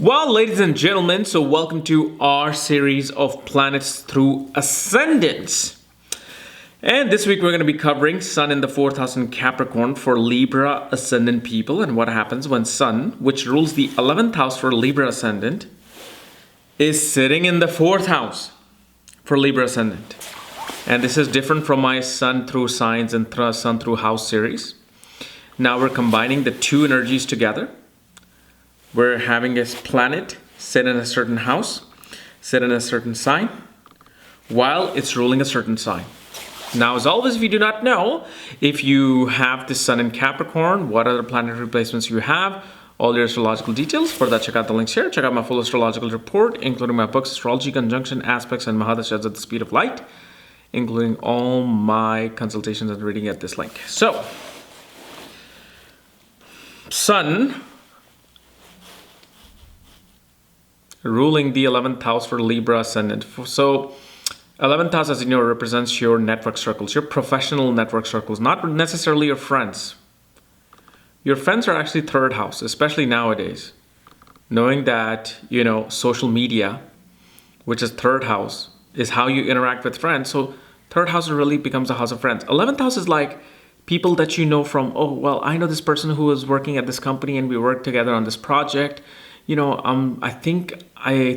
Well, ladies and gentlemen, so welcome to our series of planets through ascendants. And this week we're going to be covering Sun in the 4th house in Capricorn for Libra ascendant people and what happens when Sun, which rules the 11th house for Libra ascendant, is sitting in the 4th house for Libra ascendant. And this is different from my Sun through signs and Sun through house series. Now we're combining the two energies together. We're having a planet sit in a certain house, sit in a certain sign, while it's ruling a certain sign. Now, as always, if you do not know, if you have the Sun in Capricorn, what other planetary placements you have, all your astrological details, for that check out the links here. Check out my full astrological report, including my books, Astrology, Conjunction, Aspects, and Mahadashas at the Speed of Light, including all my consultations and reading at this link. So, Sun ruling the 11th house for Libra ascendant. So 11th house, as you know, represents your network circles, your professional network circles, not necessarily your friends. Your friends are actually 3rd house, especially nowadays. Knowing that, social media, which is 3rd house, is how you interact with friends. So 3rd house really becomes a house of friends. 11th house is like people that you know from, I know this person who is working at this company and we work together on this project. I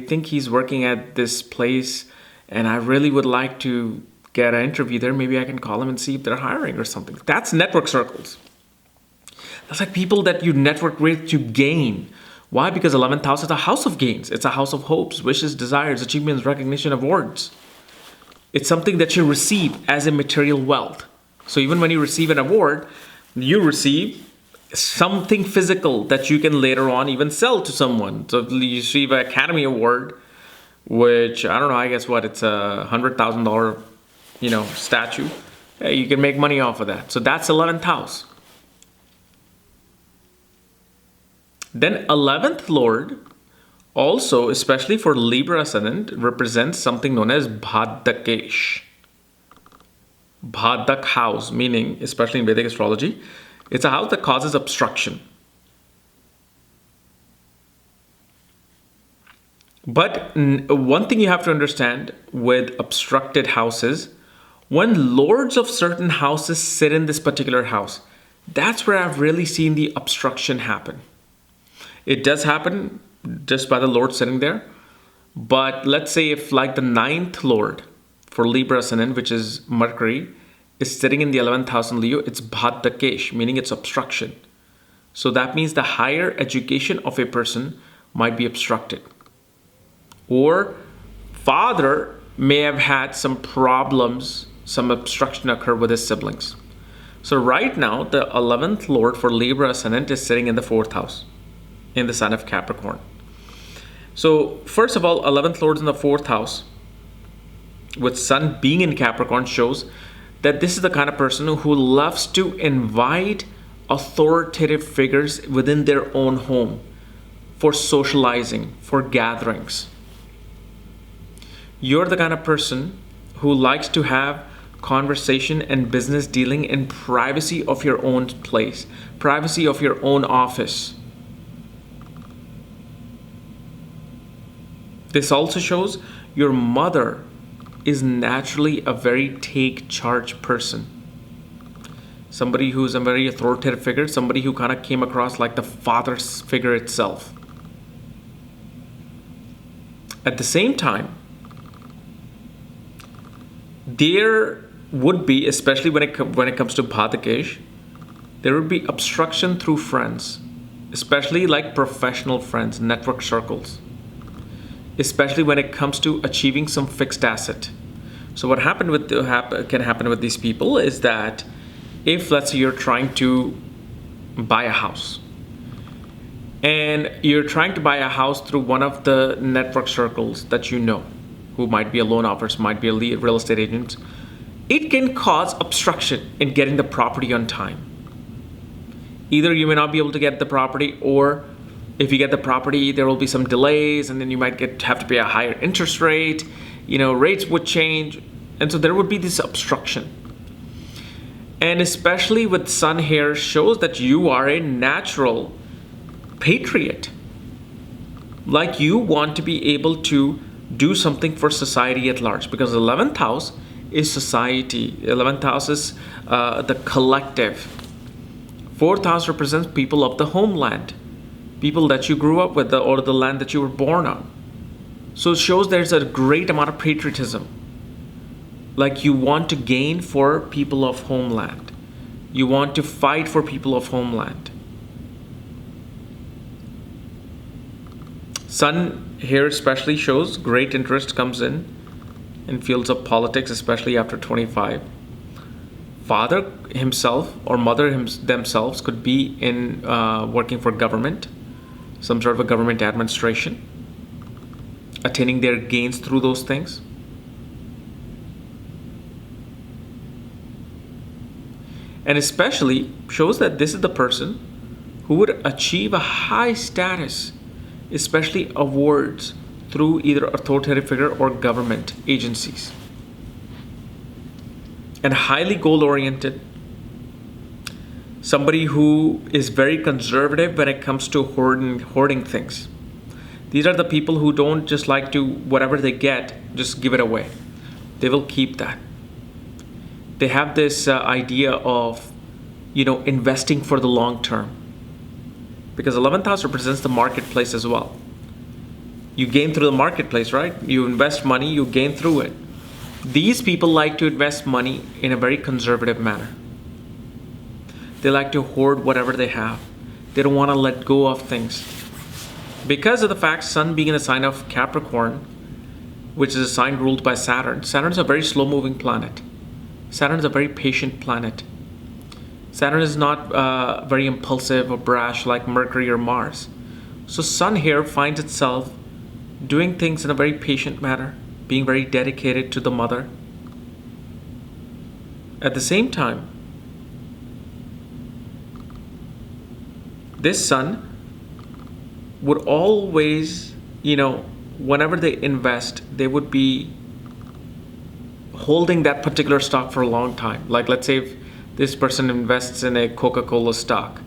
think he's working at this place and I really would like to get an interview there. Maybe I can call him and see if they're hiring or something. That's network circles. That's like people that you network with to gain. Why? Because 11th house is a house of gains. It's a house of hopes, wishes, desires, achievements, recognition, awards. It's something that you receive as a material wealth. So even when you receive an award, you receive something physical that you can later on even sell to someone. So you receive an Academy Award, which I don't know, I guess it's a $100,000, statue. Hey, you can make money off of that. So that's 11th house. Then 11th Lord, also, especially for Libra ascendant, represents something known as Bhadakesh. Bhadak house, meaning, especially in Vedic Astrology, it's a house that causes obstruction. But one thing you have to understand with obstructed houses, when lords of certain houses sit in this particular house, that's where I've really seen the obstruction happen. It does happen just by the lord sitting there. But let's say if like the 9th lord for Libra ascendant, which is Mercury, is sitting in the 11th house in Leo, it's Bhadakesh, meaning it's obstruction. So that means the higher education of a person might be obstructed. Or father may have had some problems, some obstruction occur with his siblings. So right now, the 11th Lord for Libra ascendant is sitting in the 4th house, in the sign of Capricorn. So first of all, 11th Lord in the 4th house, with Sun being in Capricorn, shows that this is the kind of person who loves to invite authoritative figures within their own home for socializing, for gatherings. You're the kind of person who likes to have conversation and business dealing in privacy of your own place, privacy of your own office. This also shows your mother is naturally a very take charge person. Somebody who's a very authoritative figure, somebody who kind of came across like the father figure itself. At the same time, there would be, especially when it comes to Bhadakesh, there would be obstruction through friends, especially like professional friends, network circles. Especially when it comes to achieving some fixed asset. So what can happen with these people is that if, let's say, you're trying to buy a house and you're trying to buy a house through one of the network circles that you know, who might be a loan officer, might be a real estate agent, it can cause obstruction in getting the property on time. Either you may not be able to get the property, or if you get the property, there will be some delays and then you might have to pay a higher interest rate. Rates would change. And so there would be this obstruction. And especially with Sun here shows that you are a natural patriot. Like you want to be able to do something for society at large, because 11th house is society. 11th house is the collective. 4th house represents people of the homeland, people that you grew up with, or the land that you were born on. So it shows there's a great amount of patriotism. Like you want to gain for people of homeland. You want to fight for people of homeland. Sun here especially shows great interest comes in fields of politics, especially after 25. Father himself or mother themselves could be in working for government, some sort of a government administration, attaining their gains through those things. And especially shows that this is the person who would achieve a high status, especially awards, through either authoritative figure or government agencies. And highly goal-oriented. Somebody who is very conservative when it comes to hoarding things. These are the people who don't just like to, whatever they get, just give it away. They will keep that. They have this idea of, investing for the long term. Because 11th house represents the marketplace as well. You gain through the marketplace, right? You invest money, you gain through it. These people like to invest money in a very conservative manner. They like to hoard whatever they have. They don't want to let go of things. Because of the fact Sun being in a sign of Capricorn, which is a sign ruled by Saturn. Saturn is a very slow-moving planet. Saturn is a very patient planet. Saturn is not very impulsive or brash like Mercury or Mars. So Sun here finds itself doing things in a very patient manner, being very dedicated to the mother. At the same time, this Sun would always, whenever they invest, they would be holding that particular stock for a long time. Like, let's say if this person invests in a Coca-Cola stock,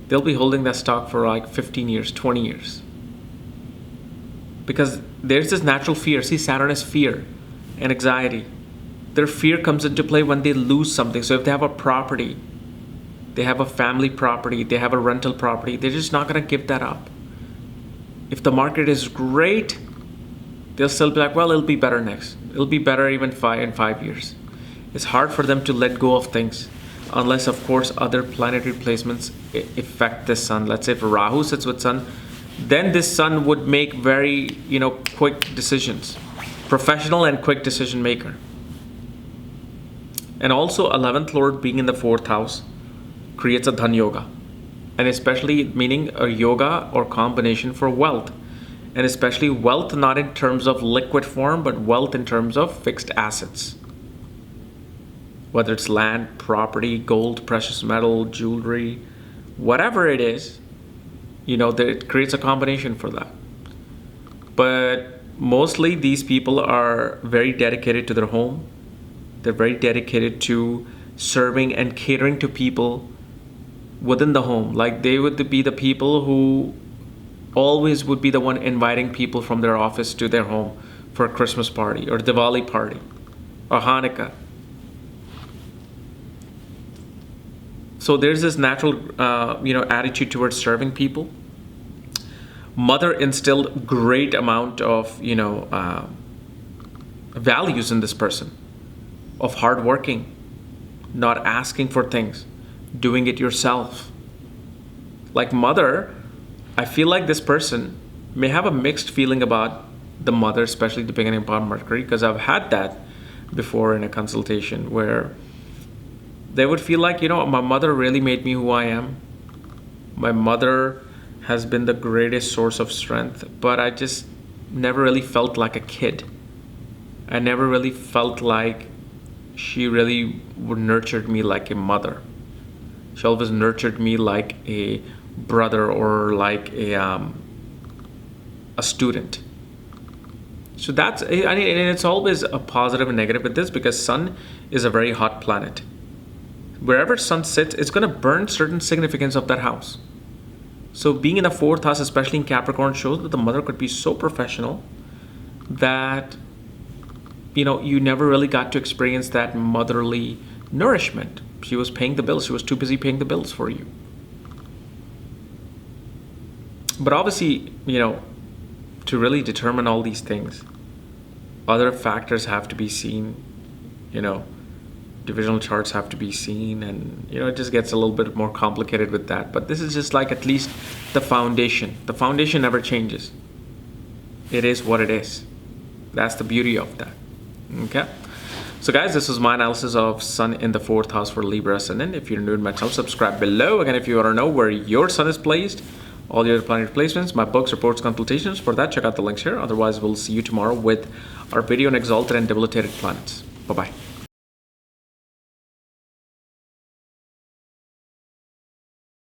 they'll be holding that stock for like 15 years, 20 years. Because there's this natural fear. See, Saturn is fear and anxiety. Their fear comes into play when they lose something. So if they have a property, they have a family property, they have a rental property, they're just not going to give that up. If the market is great, they'll still be like, well, it'll be better next. It'll be better even in 5 years. It's hard for them to let go of things unless, of course, other planetary placements affect the Sun. Let's say if Rahu sits with Sun, then this Sun would make very, quick decisions. Professional and quick decision maker. And also 11th Lord being in the 4th house creates a Dhan Yoga. And especially meaning a yoga or combination for wealth. And especially wealth not in terms of liquid form, but wealth in terms of fixed assets. Whether it's land, property, gold, precious metal, jewelry, whatever it is, it creates a combination for that. But mostly these people are very dedicated to their home. They're very dedicated to serving and catering to people within the home. Like they would be the people who always would be the one inviting people from their office to their home for a Christmas party or Diwali party or Hanukkah. So there's this natural, attitude towards serving people. Mother instilled great amount of, values in this person, of hardworking, not asking for things, doing it yourself. Like mother, I feel like this person may have a mixed feeling about the mother, especially depending upon Mercury, because I've had that before in a consultation where they would feel like, my mother really made me who I am. My mother has been the greatest source of strength, but I just never really felt like a kid. I never really felt like she really nurtured me like a mother. She always nurtured me like a brother or like a student. So that's, and it's always a positive and negative with this because Sun is a very hot planet. Wherever Sun sits, it's going to burn certain significance of that house. So being in the fourth house, especially in Capricorn, shows that the mother could be so professional that, you never really got to experience that motherly nourishment. She was paying the bills. She was too busy paying the bills for you. But obviously, to really determine all these things, other factors have to be seen, divisional charts have to be seen, and it just gets a little bit more complicated with that. But this is just like at least the foundation. The foundation never changes. It is what it is. That's the beauty of that. Okay. So guys, this was my analysis of Sun in the fourth house for Libra Ascendant. If you're new to my channel, subscribe below. Again, if you want to know where your Sun is placed, all your planetary placements, my books, reports, consultations, for that, check out the links here. Otherwise, we'll see you tomorrow with our video on exalted and debilitated planets. Bye-bye.